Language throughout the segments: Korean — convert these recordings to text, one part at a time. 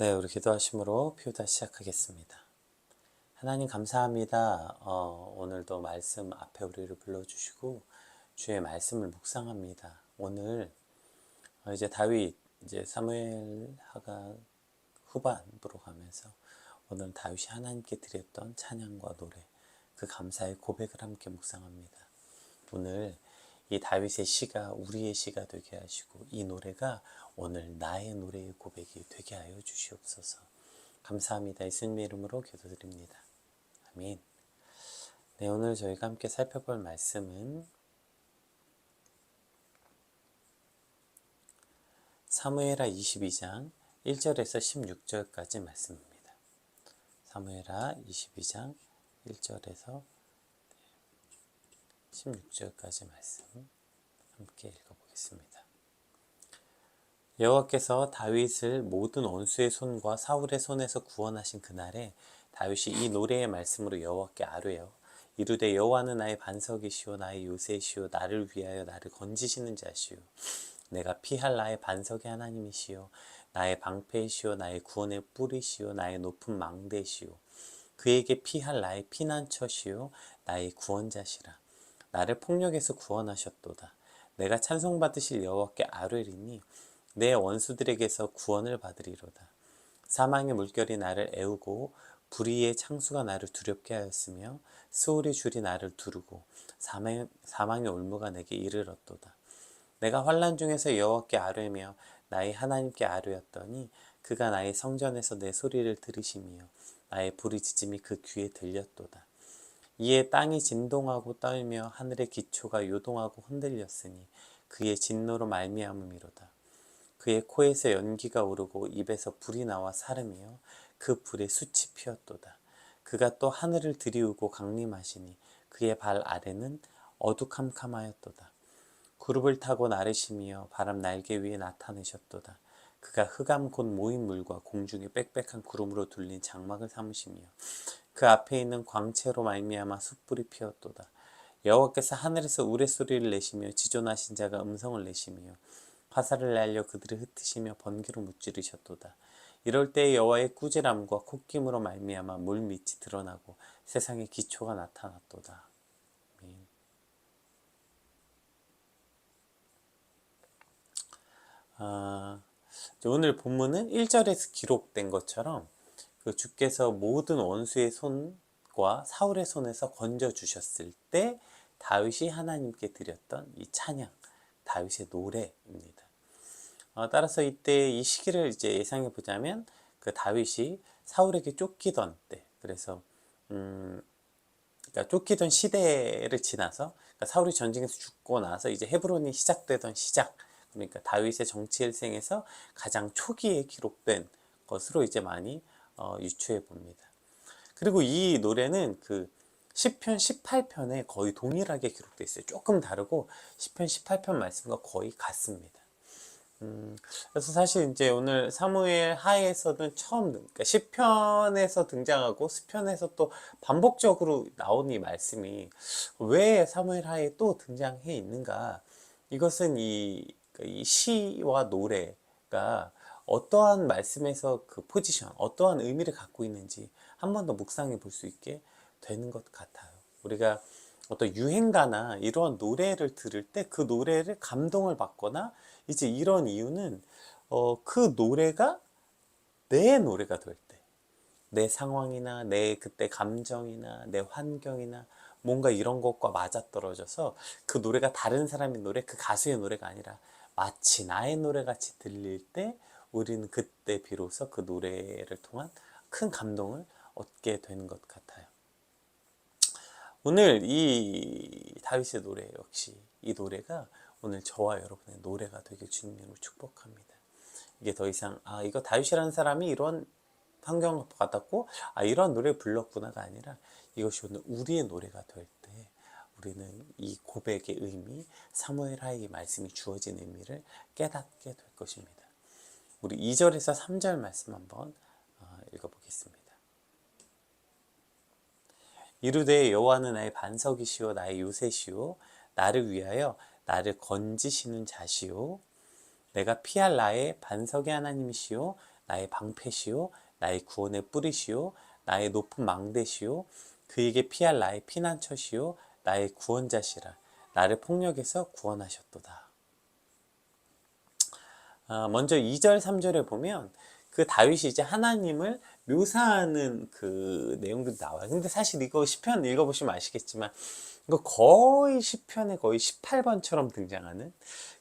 네, 우리 기도하심으로 표다 시작하겠습니다. 하나님 감사합니다. 오늘도 말씀 앞에 우리를 불러주시고 주의 말씀을 묵상합니다. 오늘 이제 다윗 이제 사무엘하가 후반부로 가면서 오늘 다윗이 하나님께 드렸던 찬양과 노래, 그 감사의 고백을 함께 묵상합니다. 오늘 이 다윗의 시가 우리의 시가 되게 하시고 이 노래가 오늘 나의 노래의 고백이 되게 하여 주시옵소서. 감사합니다. 예수님의 이름으로 기도드립니다. 아멘. 네, 오늘 저희가 함께 살펴볼 말씀은 사무엘하 22장 1절에서 16절까지 말씀입니다. 사무엘하 22장 1절에서 16절까지 말씀 함께 읽어보겠습니다. 여호와께서 다윗을 모든 원수의 손과 사울의 손에서 구원하신 그날에 다윗이 이 노래의 말씀으로 여호와께 아뢰어 이르되 여호와는 나의 반석이시오 나의 요새시오 나를 위하여 나를 건지시는 자시오 내가 피할 나의 반석의 하나님이시오 나의 방패이시오 나의 구원의 뿌리시오 나의 높은 망대시오 그에게 피할 나의 피난처시오 나의 구원자시라 나를 폭력에서 구원하셨도다. 내가 찬송받으실 여호와께 아뢰리니 내 원수들에게서 구원을 받으리로다. 사망의 물결이 나를 애우고 불의의 창수가 나를 두렵게 하였으며 스올의 줄이 나를 두르고 사망의 올무가 내게 이르렀도다. 내가 환난 중에서 여호와께 아뢰며 나의 하나님께 아뢰었더니 그가 나의 성전에서 내 소리를 들으시며 나의 부르짖음이 그 귀에 들렸도다. 이에 땅이 진동하고 떨며 하늘의 기초가 요동하고 흔들렸으니 그의 진노로 말미암음이로다. 그의 코에서 연기가 오르고 입에서 불이 나와 사름이요 그 불에 숯이 피었도다. 그가 또 하늘을 들이우고 강림하시니 그의 발 아래는 어두캄캄하였도다. 구름을 타고 나르시며 바람 날개 위에 나타내셨도다. 그가 흑암 곧 모인 물과 공중에 빽빽한 구름으로 둘린 장막을 삼으시며 그 앞에 있는 광채로 말미암아 숯불이 피었도다. 여호와께서 하늘에서 우레소리를 내시며 지존하신 자가 음성을 내시며 화살을 날려 그들을 흩으시며 번개로 무찌르셨도다. 이럴 때 여호와의 꾸지람과 콧김으로 말미암아 물 밑이 드러나고 세상의 기초가 나타났도다. 오늘 본문은 1절에서 기록된 것처럼 그 주께서 모든 원수의 손과 사울의 손에서 건져 주셨을 때 다윗이 하나님께 드렸던 이 찬양, 다윗의 노래입니다. 따라서 이때 이 시기를 이제 예상해 보자면 그 다윗이 사울에게 쫓기던 때, 그래서 그러니까 쫓기던 시대를 지나서 그러니까 사울이 전쟁에서 죽고 나서 이제 헤브론이 시작되던 시작, 그러니까 다윗의 정치 일생에서 가장 초기에 기록된 것으로 이제 많이 유추해 봅니다. 그리고 이 노래는 그 시편 18편에 거의 동일하게 기록되어 있어요. 조금 다르고 시편 18편 말씀과 거의 같습니다. 그래서 사실 이제 오늘 사무엘 하에서는 처음, 그러니까 시편에서 등장하고 시편에서 또 반복적으로 나온 이 말씀이 왜 사무엘 하에 또 등장해 있는가? 이것은 이 시와 노래가 어떠한 말씀에서 그 포지션, 어떠한 의미를 갖고 있는지 한 번 더 묵상해 볼 수 있게 되는 것 같아요. 우리가 어떤 유행가나 이러한 노래를 들을 때 그 노래를 감동을 받거나 이제 이런 이유는 그 노래가 내 노래가 될 때, 내 상황이나 내 그때 감정이나 내 환경이나 뭔가 이런 것과 맞아떨어져서 그 노래가 다른 사람의 노래, 그 가수의 노래가 아니라 마치 나의 노래같이 들릴 때 우리는 그때 비로소 그 노래를 통한 큰 감동을 얻게 되는 것 같아요. 오늘 이 다윗의 노래 역시 이 노래가 오늘 저와 여러분의 노래가 되길 주님으로 축복합니다. 이게 더 이상 이거 다윗이라는 사람이 이런 환경을 받았고 이런 노래를 불렀구나가 아니라 이것이 오늘 우리의 노래가 될 때 우리는 이 고백의 의미, 사무엘 하의 말씀이 주어진 의미를 깨닫게 될 것입니다. 우리 2절에서 3절 말씀 한번 읽어보겠습니다. 이르되 여호와는 나의 반석이시오 나의 요새시오 나를 위하여 나를 건지시는 자시오 내가 피할 나의 반석의 하나님이시오 나의 방패시요 나의 구원의 뿌리시요 나의 높은 망대시요 그에게 피할 나의 피난처시요 나의 구원자시라. 나를 폭력에서 구원하셨도다. 먼저 2절 3절에 보면 그 다윗이 이제 하나님을 묘사하는 그 내용들이 나와요. 근데 사실 이거 시편 읽어보시면 아시겠지만 이거 거의 시편의 거의 18번처럼 등장하는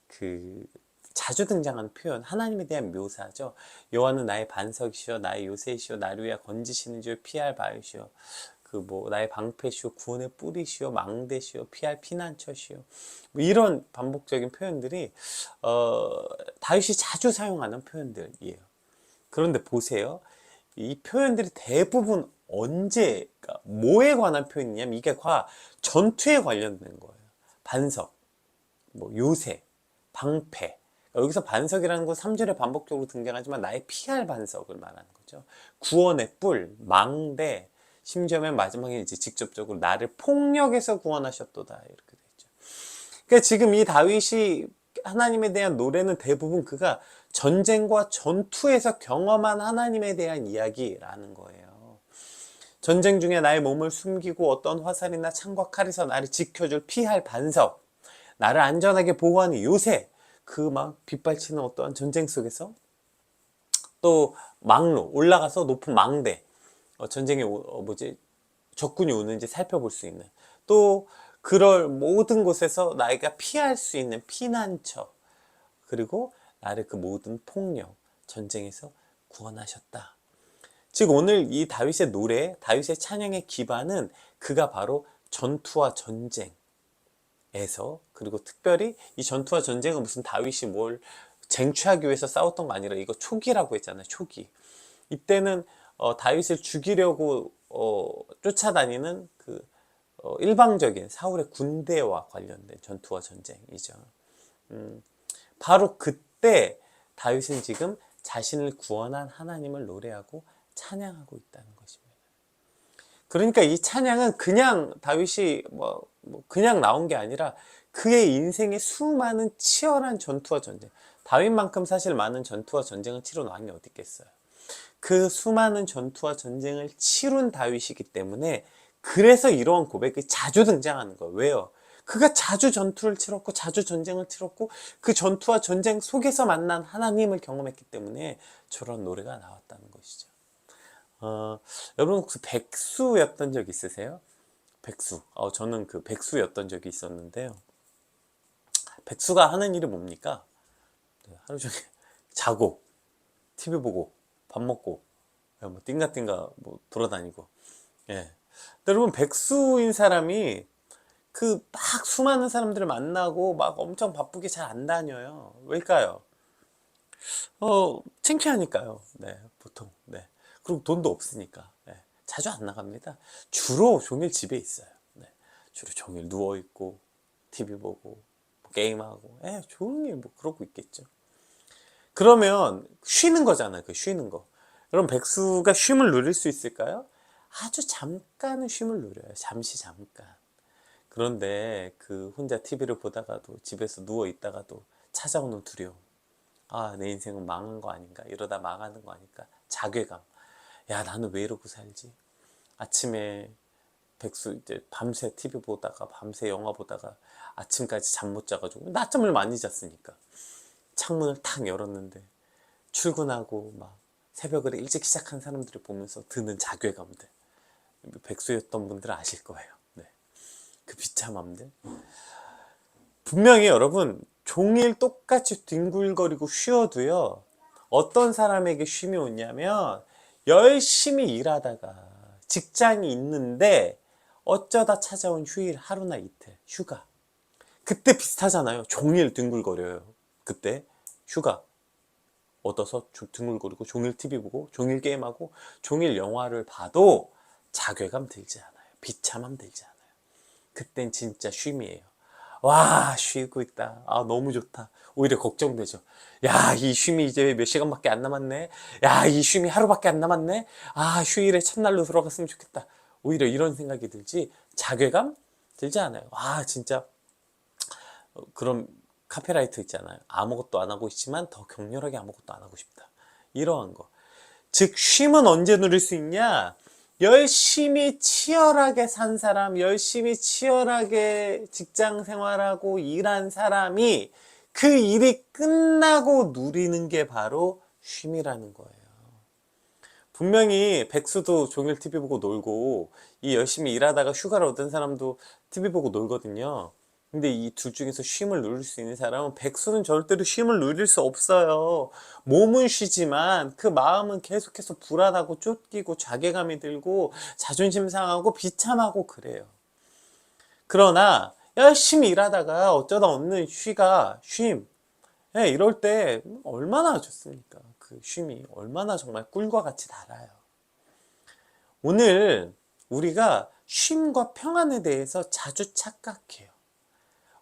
그 자주 등장하는 표현, 하나님에 대한 묘사죠. 여호와는 나의 반석이시여 나의 요새이시여 나를 위하여 건지시는 줄 피할 바위시여 그 뭐 나의 방패시여 구원의 뿌리시여 망대시여 피할 피난처시여 뭐 이런 반복적인 표현들이 다윗이 자주 사용하는 표현들이에요. 그런데 보세요. 이 표현들이 대부분 언제, 그러니까 뭐에 관한 표현이냐면 이게 전투에 관련된 거예요. 반석, 뭐 요새, 방패. 여기서 반석이라는 건 3절에 반복적으로 등장하지만 나의 피할 반석을 말하는 거죠. 구원의 뿔, 망대, 심지어 맨 마지막에 이제 직접적으로 나를 폭력에서 구원하셨도다 이렇게 되죠. 그러니까 지금 이 다윗이 하나님에 대한 노래는 대부분 그가 전쟁과 전투에서 경험한 하나님에 대한 이야기라는 거예요. 전쟁 중에 나의 몸을 숨기고 어떤 화살이나 창과 칼에서 나를 지켜줄 피할 반석, 나를 안전하게 보호하는 요새, 그 막 빗발치는 어떠한 전쟁 속에서 또 망로, 올라가서 높은 망대, 전쟁에 적군이 오는지 살펴볼 수 있는 또 그럴 모든 곳에서 나이가 피할 수 있는 피난처 그리고 나를 그 모든 폭력, 전쟁에서 구원하셨다. 즉 오늘 이 다윗의 노래, 다윗의 찬양의 기반은 그가 바로 전투와 전쟁에서 그리고 특별히 이 전투와 전쟁은 무슨 다윗이 뭘 쟁취하기 위해서 싸웠던 거 아니라 이거 초기라고 했잖아요. 초기. 이때는 다윗을 죽이려고 쫓아다니는 그 일방적인 사울의 군대와 관련된 전투와 전쟁이죠. 바로 그때 다윗은 지금 자신을 구원한 하나님을 노래하고 찬양하고 있다는 것입니다. 그러니까 이 찬양은 그냥 다윗이 그냥 나온 게 아니라 그의 인생의 수많은 치열한 전투와 전쟁, 다윗만큼 사실 많은 전투와 전쟁을 치른 왕이 어디 있겠어요. 그 수많은 전투와 전쟁을 치룬 다윗이기 때문에 그래서 이러한 고백이 자주 등장하는 거예요. 왜요? 그가 자주 전투를 치렀고 자주 전쟁을 치렀고 그 전투와 전쟁 속에서 만난 하나님을 경험했기 때문에 저런 노래가 나왔다는 것이죠. 여러분 혹시 백수였던 적 있으세요? 백수. 저는 그 백수였던 적이 있었는데요. 백수가 하는 일이 뭡니까? 하루 종일 자고 TV 보고 밥 먹고 뭐 띵가띵가 뭐 돌아다니고. 예. 여러분 백수인 사람이 그 막 수많은 사람들을 만나고 막 엄청 바쁘게 잘 안 다녀요. 왜일까요? 창피하니까요. 네, 보통. 네. 그리고 돈도 없으니까. 네. 자주 안 나갑니다. 주로 종일 집에 있어요. 네. 주로 종일 누워 있고 TV 보고 게임하고, 종일 뭐 그러고 있겠죠. 그러면 쉬는 거잖아요. 그 쉬는 거. 그럼 백수가 쉼을 누릴 수 있을까요? 아주 잠깐은 쉼을 누려요. 잠시 잠깐. 그런데 그 혼자 TV를 보다가도 집에서 누워 있다가도 찾아오는 두려움. 내 인생은 망한 거 아닌가? 이러다 망하는 거 아닐까? 자괴감. 야, 나는 왜 이러고 살지? 아침에 백수 이제 밤새 TV 보다가 밤새 영화 보다가 아침까지 잠 못 자가지고 낮잠을 많이 잤으니까 창문을 탁 열었는데 출근하고 막 새벽을 일찍 시작한 사람들을 보면서 드는 자괴감들. 백수였던 분들 아실 거예요. 네. 그 비참함들. 분명히 여러분 종일 똑같이 뒹굴거리고 쉬어도요 어떤 사람에게 쉼이 오냐면 열심히 일하다가 직장이 있는데 어쩌다 찾아온 휴일 하루나 이틀 휴가 그때 비슷하잖아요. 종일 뒹굴거려요. 그때 휴가 얻어서 뒹굴거리고 종일 TV 보고 종일 게임하고 종일 영화를 봐도 자괴감 들지 않아요. 비참함 들지 않아요. 그땐 진짜 쉼이에요. 와, 쉬고 있다. 너무 좋다. 오히려 걱정되죠. 야, 이 쉼이 이제 몇 시간밖에 안 남았네. 야, 이 쉼이 하루밖에 안 남았네. 휴일에 첫날로 들어갔으면 좋겠다. 오히려 이런 생각이 들지 자괴감 들지 않아요. 진짜 그럼 카페라이터 있잖아요. 아무것도 안 하고 있지만 더 격렬하게 아무것도 안 하고 싶다. 이러한 거. 즉 쉼은 언제 누릴 수 있냐? 열심히 치열하게 산 사람, 열심히 치열하게 직장 생활하고 일한 사람이 그 일이 끝나고 누리는 게 바로 쉼이라는 거예요. 분명히 백수도 종일 TV 보고 놀고 이 열심히 일하다가 휴가를 얻은 사람도 TV 보고 놀거든요. 근데 이 둘 중에서 쉼을 누릴 수 있는 사람은, 백수는 절대로 쉼을 누릴 수 없어요. 몸은 쉬지만 그 마음은 계속해서 불안하고 쫓기고 자괴감이 들고 자존심 상하고 비참하고 그래요. 그러나 열심히 일하다가 어쩌다 얻는 쉼, 예, 이럴 때 얼마나 좋습니까? 그 쉼이 얼마나 정말 꿀과 같이 달아요. 오늘 우리가 쉼과 평안에 대해서 자주 착각해요.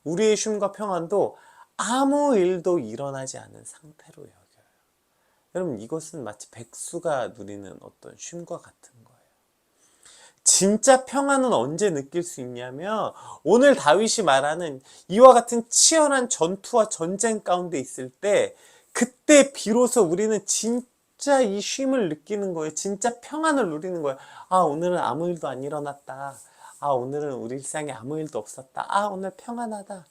우리의 쉼과 평안도 아무 일도 일어나지 않은 상태로 여겨요. 여러분, 이것은 마치 백수가 누리는 어떤 쉼과 같은 거예요. 진짜 평안은 언제 느낄 수 있냐면, 오늘 다윗이 말하는 이와 같은 치열한 전투와 전쟁 가운데 있을 때, 그때 비로소 우리는 진짜 이 쉼을 느끼는 거예요. 진짜 평안을 누리는 거예요. 아, 오늘은 아무 일도 안 일어났다. 아, 오늘은 우리 일상에 아무 일도 없었다. 아, 오늘 평안하다.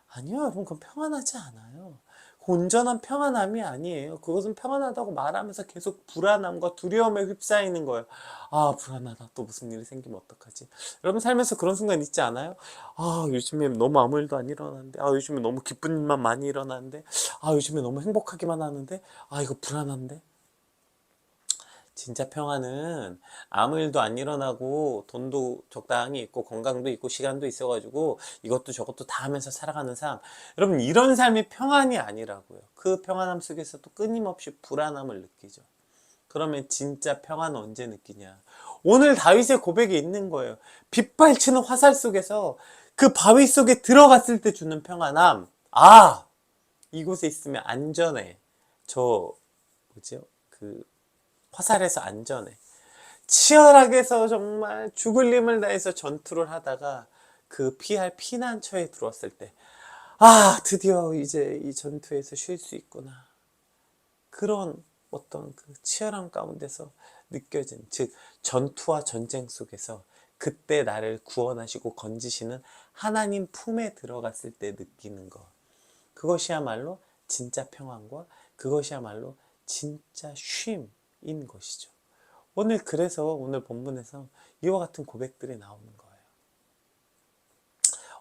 아니요, 여러분, 그건 평안하지 않아요. 온전한 평안함이 아니에요. 그것은 평안하다고 말하면서 계속 불안함과 두려움에 휩싸이는 거예요. 아, 불안하다. 또 무슨 일이 생기면 어떡하지? 여러분 삶에서 그런 순간 있지 않아요? 아, 요즘에 너무 아무 일도 안 일어나는데. 아, 요즘에 너무 기쁜 일만 많이 일어나는데. 아, 요즘에 너무 행복하기만 하는데. 아, 이거 불안한데. 진짜 평안은 아무 일도 안 일어나고 돈도 적당히 있고 건강도 있고 시간도 있어가지고 이것도 저것도 다 하면서 살아가는 삶, 여러분 이런 삶이 평안이 아니라고요. 그 평안함 속에서도 끊임없이 불안함을 느끼죠. 그러면 진짜 평안은 언제 느끼냐? 오늘 다윗의 고백이 있는 거예요. 빗발치는 화살 속에서 그 바위 속에 들어갔을 때 주는 평안함. 아, 이곳에 있으면 안전해. 저 뭐죠? 그 화살에서 안전해. 치열하게 해서 정말 죽을 힘을 다해서 전투를 하다가 그 피할 피난처에 들어왔을 때, 아, 드디어 이제 이 전투에서 쉴 수 있구나. 그런 어떤 그 치열함 가운데서 느껴진, 즉 전투와 전쟁 속에서 그때 나를 구원하시고 건지시는 하나님 품에 들어갔을 때 느끼는 것, 그것이야말로 진짜 평안과 그것이야말로 진짜 쉼인 것이죠. 오늘 그래서 오늘 본문에서 이와 같은 고백들이 나오는 거예요.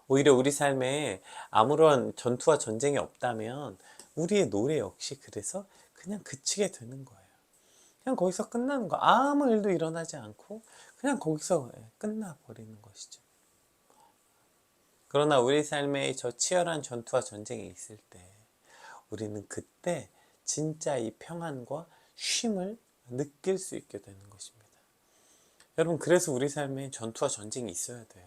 오히려 우리 삶에 아무런 전투와 전쟁이 없다면 우리의 노래 역시 그래서 그냥 그치게 되는 거예요. 그냥 거기서 끝나는 거. 아무 일도 일어나지 않고 그냥 거기서 끝나버리는 것이죠. 그러나 우리 삶에 저 치열한 전투와 전쟁이 있을 때 우리는 그때 진짜 이 평안과 쉼을 느낄 수 있게 되는 것입니다. 여러분, 그래서 우리 삶에 전투와 전쟁이 있어야 돼요.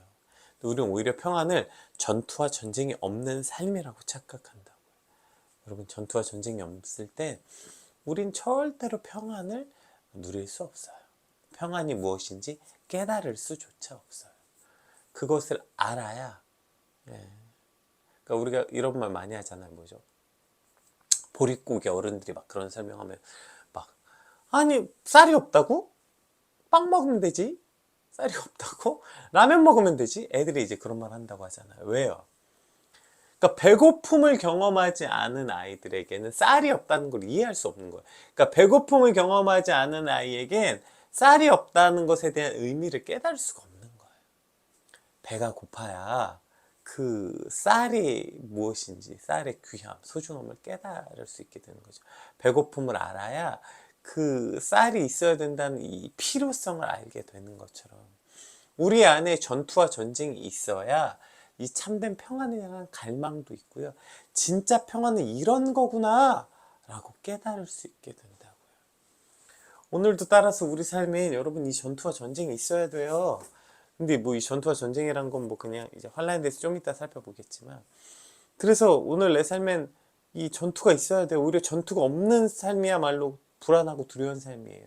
우리는 오히려 평안을 전투와 전쟁이 없는 삶이라고 착각한다고요. 여러분, 전투와 전쟁이 없을 때 우린 절대로 평안을 누릴 수 없어요. 평안이 무엇인지 깨달을 수조차 없어요. 그것을 알아야, 그러니까 우리가 이런 말 많이 하잖아요. 뭐죠? 보릿고개 어른들이 막 그런 설명하면 막, 아니 쌀이 없다고? 빵 먹으면 되지. 쌀이 없다고? 라면 먹으면 되지. 애들이 이제 그런 말 한다고 하잖아요. 왜요? 그러니까 배고픔을 경험하지 않은 아이들에게는 쌀이 없다는 걸 이해할 수 없는 거예요. 그러니까 배고픔을 경험하지 않은 아이에겐 쌀이 없다는 것에 대한 의미를 깨달을 수가 없는 거예요. 배가 고파야 그 쌀이 무엇인지, 쌀의 귀함, 소중함을 깨달을 수 있게 되는 거죠. 배고픔을 알아야 그 쌀이 있어야 된다는 이 필요성을 알게 되는 것처럼 우리 안에 전투와 전쟁이 있어야 이 참된 평안에 대한 갈망도 있고요. 진짜 평안은 이런 거구나 라고 깨달을 수 있게 된다고요. 오늘도 따라서 우리 삶에 여러분 이 전투와 전쟁이 있어야 돼요. 근데 뭐 이 전투와 전쟁이란 건 뭐 그냥 이제 환란에 대해서 좀 이따 살펴보겠지만, 그래서 오늘 내 삶엔 이 전투가 있어야 돼요. 오히려 전투가 없는 삶이야말로 불안하고 두려운 삶이에요.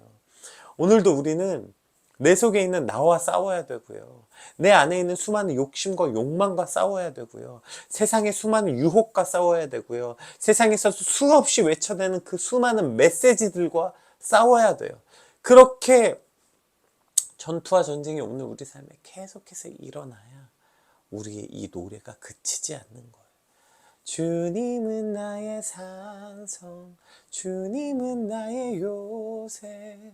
오늘도 우리는 내 속에 있는 나와 싸워야 되고요. 내 안에 있는 수많은 욕심과 욕망과 싸워야 되고요. 세상의 수많은 유혹과 싸워야 되고요. 세상에서 수없이 외쳐대는 그 수많은 메시지들과 싸워야 돼요. 그렇게 전투와 전쟁이 오늘 우리 삶에 계속해서 일어나야 우리의 이 노래가 그치지 않는 거예요. 주님은 나의 산성, 주님은 나의 요새.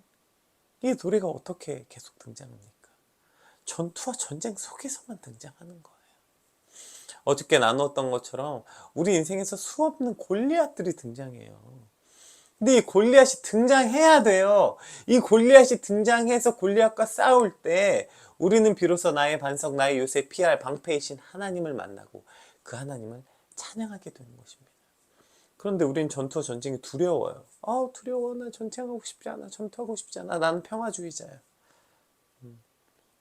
이 노래가 어떻게 계속 등장합니까? 전투와 전쟁 속에서만 등장하는 거예요. 어저께 나누었던 것처럼 우리 인생에서 수없는 골리앗들이 등장해요. 근데 이 골리앗이 등장해야 돼요. 이 골리앗이 등장해서 골리앗과 싸울 때 우리는 비로소 나의 반석, 나의 요새 피할 방패이신 하나님을 만나고 그 하나님을 찬양하게 되는 것입니다. 그런데 우린 전투와 전쟁이 두려워요. 두려워. 나 전쟁하고 싶지 않아. 전투하고 싶지 않아. 나는 평화주의자야.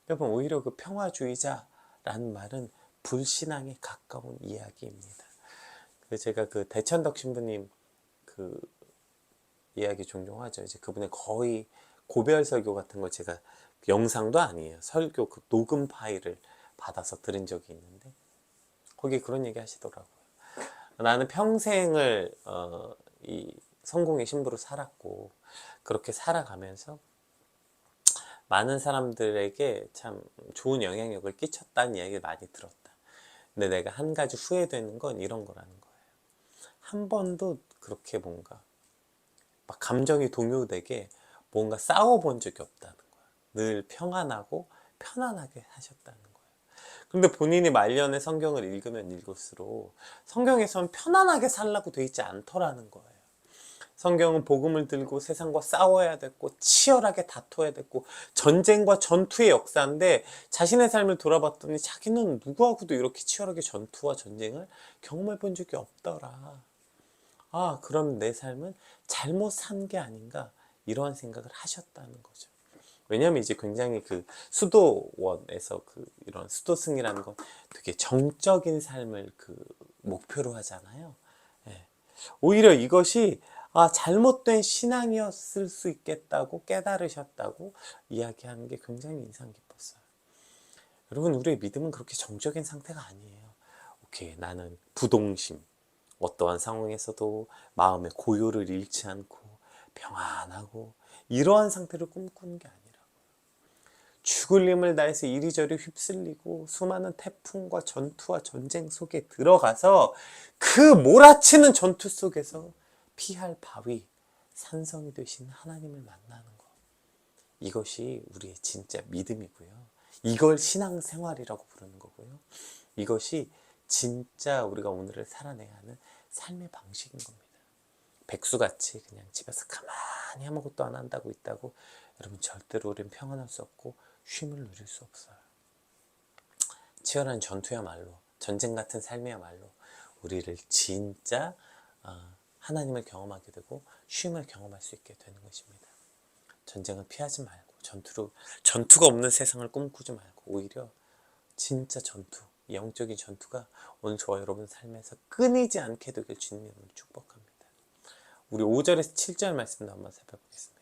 여러분, 오히려 그 평화주의자라는 말은 불신앙에 가까운 이야기입니다. 제가 그 대천덕 신부님 그 이야기 종종 하죠. 이제 그분의 거의 고별 설교 같은 거 제가 영상도 아니에요. 설교 그 녹음 파일을 받아서 들은 적이 있는데 거기 그런 얘기 하시더라고요. 나는 평생을 이 성공의 신부로 살았고 그렇게 살아가면서 많은 사람들에게 참 좋은 영향력을 끼쳤다는 이야기를 많이 들었다. 근데 내가 한 가지 후회되는 건 이런 거라는 거예요. 한 번도 그렇게 뭔가 막 감정이 동요되게 뭔가 싸워본 적이 없다는 거야. 늘 평안하고 편안하게 하셨다는 거예요. 근데 본인이 말년에 성경을 읽으면 읽을수록 성경에서는 편안하게 살라고 돼 있지 않더라는 거예요. 성경은 복음을 들고 세상과 싸워야 됐고 치열하게 다퉈야 됐고 전쟁과 전투의 역사인데 자신의 삶을 돌아봤더니 자기는 누구하고도 이렇게 치열하게 전투와 전쟁을 경험해 본 적이 없더라. 그럼 내 삶은 잘못 산 게 아닌가 이러한 생각을 하셨다는 거죠. 왜냐하면 이제 굉장히 그 수도원에서 이런 수도승이라는 건 되게 정적인 삶을 목표로 하잖아요. 예. 오히려 이것이 잘못된 신앙이었을 수 있겠다고 깨달으셨다고 이야기하는 게 굉장히 인상 깊었어요. 여러분, 우리의 믿음은 그렇게 정적인 상태가 아니에요. 오케이, 나는 부동심, 어떠한 상황에서도 마음의 고요를 잃지 않고 평안하고 이러한 상태를 꿈꾸는 게 아니라고. 죽을 힘을 다해서 이리저리 휩쓸리고 수많은 태풍과 전투와 전쟁 속에 들어가서 그 몰아치는 전투 속에서 피할 바위, 산성이 되신 하나님을 만나는 것. 이것이 우리의 진짜 믿음이고요. 이걸 신앙생활이라고 부르는 거고요. 이것이 진짜 우리가 오늘을 살아내야 하는 삶의 방식인 겁니다. 백수같이 그냥 집에서 가만히 아무것도 안 한다고 있다고 여러분 절대로 우리는 평안할 수 없고 쉼을 누릴 수 없어요. 치열한 전투야말로 전쟁 같은 삶이야말로 우리를 진짜 하나님을 경험하게 되고 쉼을 경험할 수 있게 되는 것입니다. 전쟁을 피하지 말고 전투가 없는 세상을 꿈꾸지 말고 오히려 진짜 전투, 영적인 전투가 오늘 저와 여러분 삶에서 끊이지 않게 되길 주님으로 축복합니다. 우리 5절에서 7절 말씀도 한번 살펴보겠습니다.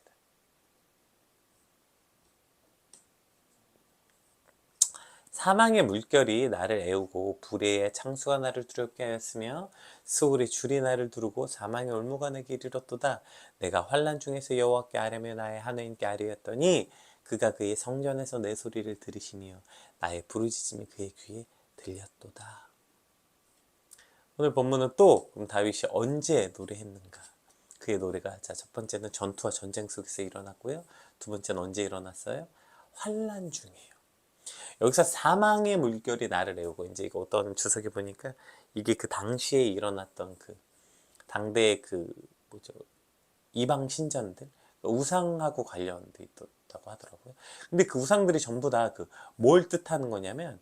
사망의 물결이 나를 애우고 불의의 창수가 나를 두렵게 하였으며 스올의 줄이 나를 두르고 사망의 올무가 내게 이르렀도다. 내가 환난 중에서 여호와께 아뢰며 나의 하나님께 아뢰었더니 그가 그의 성전에서 내 소리를 들으시며 나의 부르짖음이 그의 귀에 들렸도다. 오늘 본문은 또 그럼 다윗이 언제 노래했는가? 그의 노래가 첫 번째는 전투와 전쟁 속에서 일어났고요. 두 번째는 언제 일어났어요? 환난 중이에요. 여기서 사망의 물결이 나를 애우고 이제 이거 어떤 주석에 보니까 이게 그 당시에 일어났던 당대의 이방 신전들 우상하고 관련돼 있다고 하더라고요. 근데 그 우상들이 전부 다 뭘 뜻하는 거냐면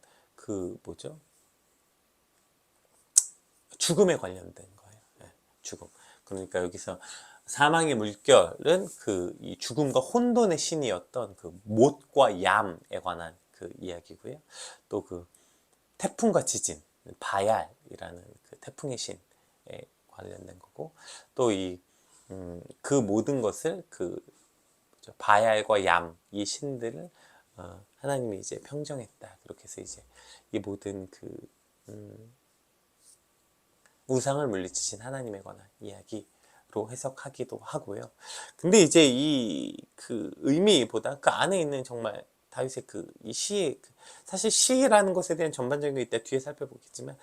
죽음에 관련된 거예요. 네, 죽음. 그러니까 여기서 사망의 물결은 이 죽음과 혼돈의 신이었던 못과 얌에 관한 이야기고요. 또 태풍과 지진, 바얄이라는 태풍의 신에 관련된 거고, 또 그 모든 것을 바얄과 얌, 이 신들을 하나님이 이제 평정했다. 그렇게 해서 이제 이 모든 우상을 물리치신 하나님에 관한 이야기, 해석하기도 하고요. 근데 이제 이 그 의미보다 그 안에 있는 정말 다윗의 이 시의 사실 시라는 것에 대한 전반적인 거 이따 뒤에 살펴보겠지만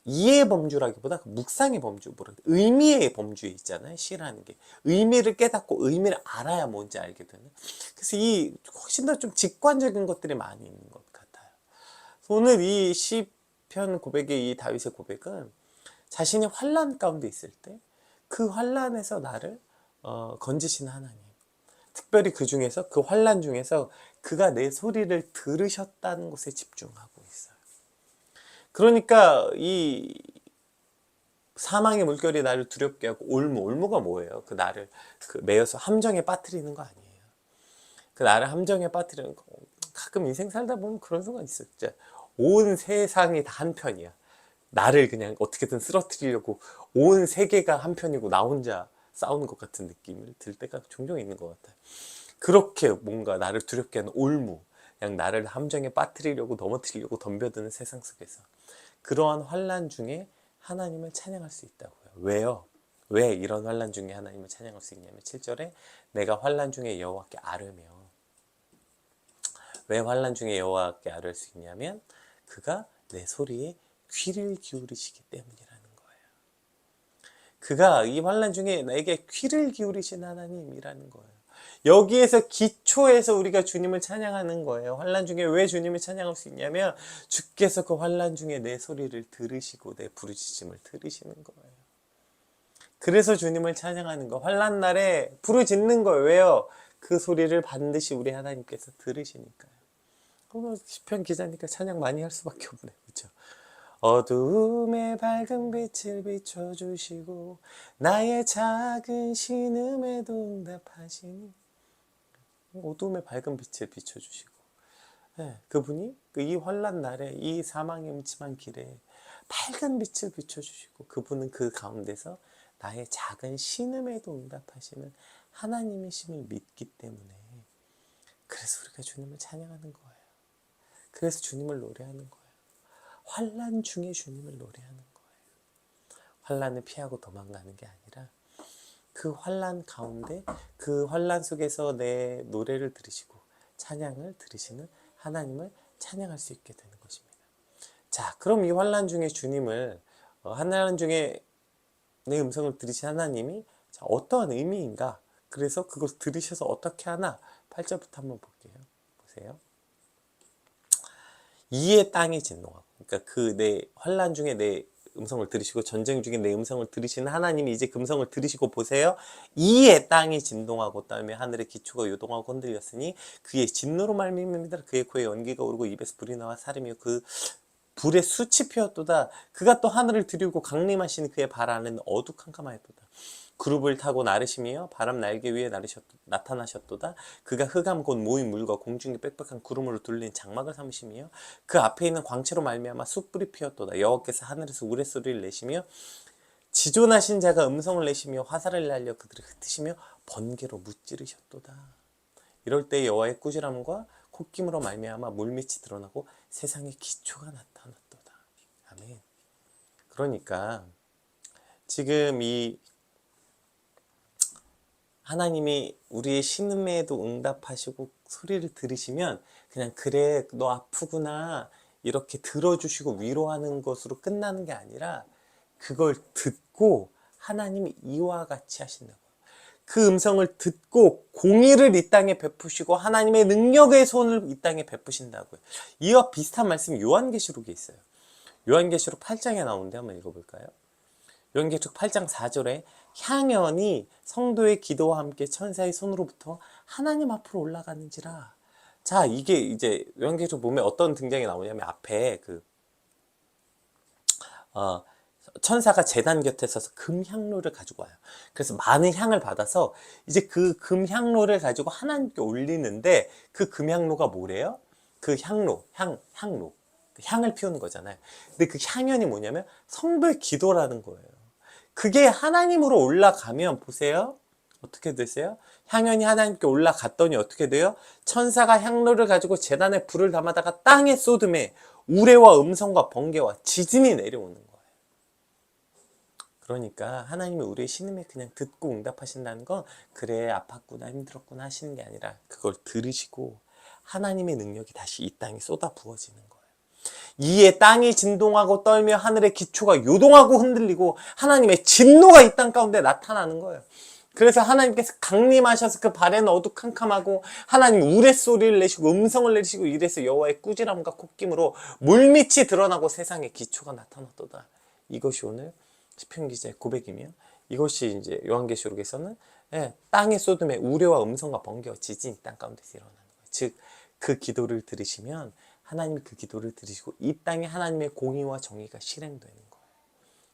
이해의 범주라기보다 묵상의 범주, 의미의 범주에 있잖아요. 시라는 게 의미를 깨닫고 의미를 알아야 뭔지 알게 되는. 그래서 이 훨씬 더 좀 직관적인 것들이 많이 있는 것 같아요. 오늘 이 시편 고백의 이 다윗의 고백은 자신이 환난 가운데 있을 때 그 환난에서 나를 건지시는 하나님, 특별히 그 중에서 그 환난 중에서 그가 내 소리를 들으셨다는 것에 집중하고 있어요. 그러니까 이 사망의 물결이 나를 두렵게 하고 올무가 뭐예요? 그 나를 매여서 함정에 빠뜨리는 거 아니에요. 그 나를 함정에 빠뜨리는 거. 가끔 인생 살다 보면 그런 순간 있어요. 진짜 온 세상이 다 한편이야. 나를 그냥 어떻게든 쓰러뜨리려고 온 세계가 한편이고 나 혼자 싸우는 것 같은 느낌을 들 때가 종종 있는 것 같아요. 그렇게 뭔가 나를 두렵게 하는 올무, 그냥 나를 함정에 빠뜨리려고 넘어뜨리려고 덤벼드는 세상 속에서 그러한 환난 중에 하나님을 찬양할 수 있다고요. 왜요? 왜 이런 환난 중에 하나님을 찬양할 수 있냐면 7절에 내가 환난 중에 여호와께 아뢰며, 왜 환난 중에 여호와께 아뢰할 수 있냐면 그가 내 소리에 귀를 기울이시기 때문이라는 거예요. 그가 이 환난 중에 나에게 귀를 기울이신 하나님이라는 거예요. 여기에서 기초에서 우리가 주님을 찬양하는 거예요. 환난 중에 왜 주님을 찬양할 수 있냐면 주께서 그 환난 중에 내 소리를 들으시고 내 부르짖음을 들으시는 거예요. 그래서 주님을 찬양하는 거. 환난 날에 부르짖는 거예요. 왜요? 그 소리를 반드시 우리 하나님께서 들으시니까요. 시편 기자니까 찬양 많이 할 수밖에 없네요. 그렇죠? 어두움에 밝은 빛을 비춰주시고 나의 작은 신음에도 응답하시니, 어두움에 밝은 빛을 비춰주시고, 네, 그분이 이 환난 날에 이 사망의 음침한 길에 밝은 빛을 비춰주시고 그분은 그 가운데서 나의 작은 신음에도 응답하시는 하나님이심을 믿기 때문에 그래서 우리가 주님을 찬양하는 거예요. 그래서 주님을 노래하는 거예요. 환난 중에 주님을 노래하는 거예요. 환난을 피하고 도망가는 게 아니라 그 환난 가운데 그 환난 속에서 내 노래를 들으시고 찬양을 들으시는 하나님을 찬양할 수 있게 되는 것입니다. 자, 그럼 이 환난 중에 주님을 환난 중에 내 음성을 들으신 하나님이 어떠한 의미인가? 그래서 그것을 들으셔서 어떻게 하나? 8절부터 한번 볼게요. 보세요. 이에 땅이 진동하고, 그러니까 그 내 환난 중에 내 음성을 들으시고 전쟁 중에 내 음성을 들으시는 하나님이 이제 그 음성을 들으시고 보세요. 이에 땅이 진동하고 땀에 하늘의 기초가 요동하고 흔들렸으니 그의 진노로 말미암음이다. 그의 코에 연기가 오르고 입에서 불이 나와 사름이요 그 불에 숯이 피었도다. 그가 또 하늘을 드리고 강림하신 그의 발 안에는 어두캄캄하였도다. 그룹을 타고 나르시며 바람 날개 위에 나타나셨도다. 그가 흑암 곧 모인 물과 공중에 빽빽한 구름으로 둘린 장막을 삼으시며 그 앞에 있는 광채로 말미암아 숯불이 피었도다. 여호와께서 하늘에서 우레소리를 내시며 지존하신 자가 음성을 내시며 화살을 날려 그들을 흩으시며 번개로 무찌르셨도다. 이럴 때 여호와의 꾸지람과 콧김으로 말미암아 물밑이 드러나고 세상의 기초가 나타났도다. 아멘. 그러니까 지금 이 하나님이 우리의 신음에도 응답하시고 소리를 들으시면 그냥 그래 너 아프구나 이렇게 들어주시고 위로하는 것으로 끝나는 게 아니라 그걸 듣고 하나님이 이와 같이 하신다고요. 그 음성을 듣고 공의를 이 땅에 베푸시고 하나님의 능력의 손을 이 땅에 베푸신다고요. 이와 비슷한 말씀이 요한계시록에 있어요. 요한계시록 8장에 나오는데 한번 읽어볼까요? 요한계시록 8장 4절에 향연이 성도의 기도와 함께 천사의 손으로부터 하나님 앞으로 올라가는지라. 자, 이게 이제 요한계시록 보면 어떤 등장이 나오냐면 앞에 천사가 제단 곁에 서서 금향로를 가지고 와요. 그래서 많은 향을 받아서 이제 그 금향로를 가지고 하나님께 올리는데 그 금향로가 뭐래요? 그 향로. 향을 피우는 거잖아요. 근데 그 향연이 뭐냐면 성도의 기도라는 거예요. 그게 하나님으로 올라가면 보세요. 어떻게 되세요? 향연이 하나님께 올라갔더니 어떻게 돼요? 천사가 향로를 가지고 제단에 불을 담아다가 땅에 쏟음에 우레와 음성과 번개와 지진이 내려오는 거예요. 그러니까 하나님이 우리의 신음에 그냥 듣고 응답하신다는 건 그래 아팠구나 힘들었구나 하시는 게 아니라 그걸 들으시고 하나님의 능력이 다시 이 땅에 쏟아 부어지는 거예요. 이에 땅이 진동하고 떨며 하늘의 기초가 요동하고 흔들리고 하나님의 진노가 이 땅 가운데 나타나는 거예요. 그래서 하나님께서 강림하셔서 그 발에는 어두캄캄하고 하나님 우레소리를 내시고 음성을 내시고 이래서 여호와의 꾸지람과 콧김으로 물밑이 드러나고 세상에 기초가 나타났도다. 이것이 오늘 시편 기자의 고백이며 이것이 이제 요한계시록에서는 땅의 쏟음에 우레와 음성과 번개와 지진이 땅 가운데서 일어나는 거예요. 즉 그 기도를 들으시면 하나님이 그 기도를 들으시고 이 땅에 하나님의 공의와 정의가 실행되는 거예요.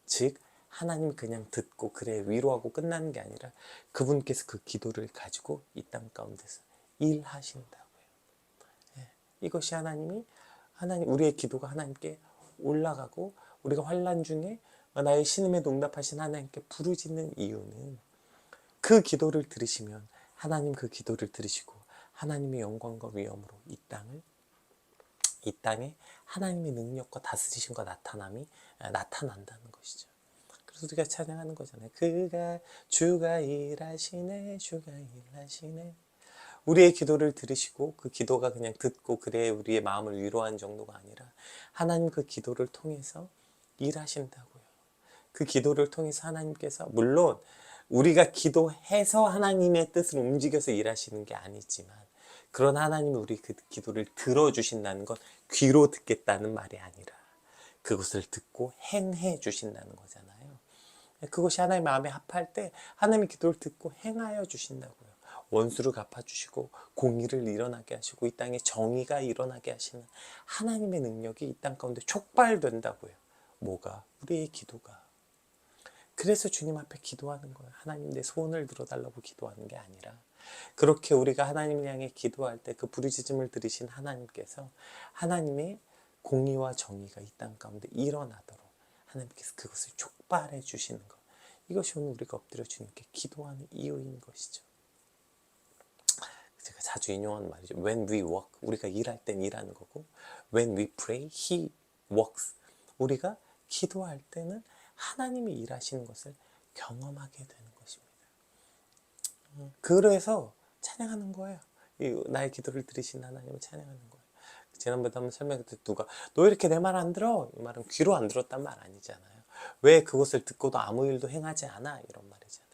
즉 하나님이 그냥 듣고 그래 위로하고 끝나는 게 아니라 그분께서 그 기도를 가지고 이 땅 가운데서 일하신다고요. 이것이 하나님 우리의 기도가 하나님께 올라가고 우리가 환난 중에 나의 신음에도 응답하신 하나님께 부르짖는 이유는 그 기도를 들으시면 하나님 그 기도를 들으시고 하나님의 영광과 위엄으로 이 땅에 하나님의 능력과 다스리심과 나타남이 나타난다는 것이죠. 그래서 우리가 찬양하는 거잖아요. 주가 일하시네 주가 일하시네. 우리의 기도를 들으시고 그 기도가 그냥 듣고 그래 우리의 마음을 위로하는 정도가 아니라 하나님 그 기도를 통해서 일하신다고요. 그 기도를 통해서 하나님께서 물론 우리가 기도해서 하나님의 뜻을 움직여서 일하시는 게 아니지만 그런 하나님이 우리 그 기도를 들어주신다는 건 귀로 듣겠다는 말이 아니라 그것을 듣고 행해 주신다는 거잖아요. 그것이 하나님 마음에 합할 때 하나님의 기도를 듣고 행하여 주신다고요. 원수를 갚아주시고 공의를 일어나게 하시고 이 땅에 정의가 일어나게 하시는 하나님의 능력이 이 땅 가운데 촉발된다고요. 뭐가? 우리의 기도가. 그래서 주님 앞에 기도하는 거예요. 하나님 내 소원을 들어달라고 기도하는 게 아니라 그렇게 우리가 하나님을 향해 기도할 때 그 부르짖음을 들으신 하나님께서 하나님의 공의와 정의가 이 땅 가운데 일어나도록 하나님께서 그것을 촉발해 주시는 것. 이것이 오늘 우리가 엎드려 주님께 기도하는 이유인 것이죠. 제가 자주 인용하는 말이죠. When we work, 우리가 일할 땐 일하는 거고 When we pray, He works. 우리가 기도할 때는 하나님이 일하시는 것을 경험하게 되는 것입니다. 그래서 찬양하는 거예요. 나의 기도를 들으신 하나님을 찬양하는 거예요. 지난번에 한번 설명할 때 누가 너 이렇게 내 말 안 들어? 이 말은 귀로 안 들었단 말 아니잖아요. 왜 그것을 듣고도 아무 일도 행하지 않아? 이런 말이잖아요.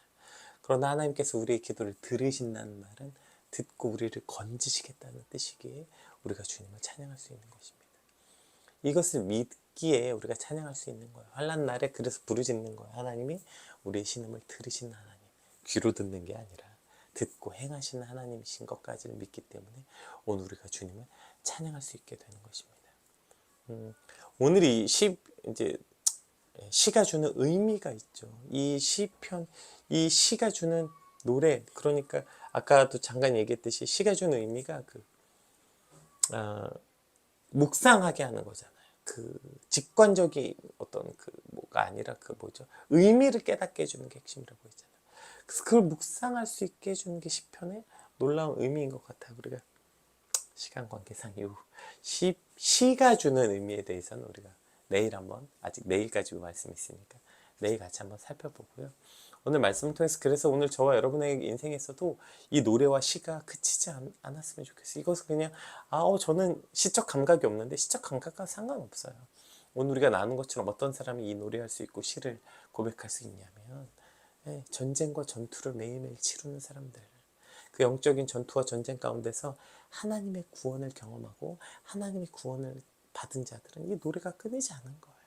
그러나 하나님께서 우리의 기도를 들으신다는 말은 듣고 우리를 건지시겠다는 뜻이기에 우리가 주님을 찬양할 수 있는 것입니다. 이것을 믿기에 우리가 찬양할 수 있는 거예요. 환난 날에 그래서 부르짖는 거예요. 하나님이 우리의 신음을 들으시는 하나님. 귀로 듣는 게 아니라 듣고 행하시는 하나님이신 것까지를 믿기 때문에 오늘 우리가 주님을 찬양할 수 있게 되는 것입니다. 오늘 이제 시가 주는 의미가 있죠. 이 시편, 이 시가 주는 노래, 그러니까 아까도 잠깐 얘기했듯이 시가 주는 의미가 묵상하게 하는 거잖아요. 그 직관적인 어떤 그 뭐가 아니라 그 뭐죠? 의미를 깨닫게 해주는 게 핵심이라고 했잖아요. 그래서 그걸 묵상할 수 있게 해주는 게 시편의 놀라운 의미인 것 같아요. 우리가 시간 관계상 이후 시가 주는 의미에 대해서는 우리가 내일 한번 아직 내일까지 말씀이 있으니까 내일 같이 한번 살펴보고요. 오늘 말씀을 통해서 그래서 오늘 저와 여러분의 인생에서도 이 노래와 시가 그치지 않았으면 좋겠어요. 이것은 그냥 저는 시적 감각이 없는데 시적 감각과 상관없어요. 오늘 우리가 나눈 것처럼 어떤 사람이 이 노래할 수 있고 시를 고백할 수 있냐면 전쟁과 전투를 매일매일 치르는 사람들, 그 영적인 전투와 전쟁 가운데서 하나님의 구원을 경험하고 하나님의 구원을 받은 자들은 이 노래가 끊이지 않은 거예요.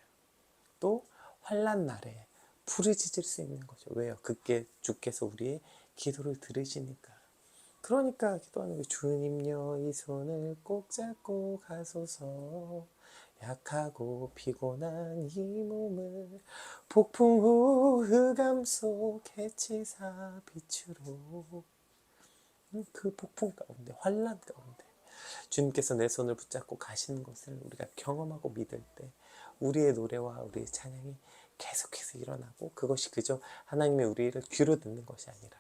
또 환난 날에 부르짖을 수 있는 거죠. 왜요? 그게 주께서 우리의 기도를 들으시니까. 그러니까 기도하는 게 주님여 이 손을 꼭 잡고 가소서 약하고 피곤한 이 몸을 폭풍 후 흑암 속 해치사 빛으로 그 폭풍 가운데 환난 가운데 주님께서 내 손을 붙잡고 가시는 것을 우리가 경험하고 믿을 때 우리의 노래와 우리의 찬양이 계속해서 일어나고 그것이 그저 하나님의 우리를 귀로 듣는 것이 아니라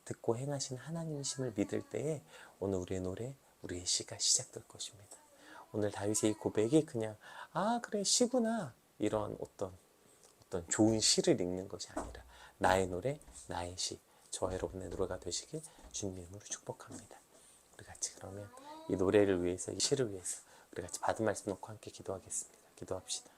듣고 행하신 하나님이심을 믿을 때에 오늘 우리의 노래, 우리의 시가 시작될 것입니다. 오늘 다윗의 이 고백이 그냥 그래 시구나 이런 어떤 어떤 좋은 시를 읽는 것이 아니라 나의 노래, 나의 시, 저와 여러분의 노래가 되시길 주님 이름으로 축복합니다. 우리 같이 그러면 이 노래를 위해서, 이 시를 위해서 우리 같이 받은 말씀 놓고 함께 기도하겠습니다. 기도합시다.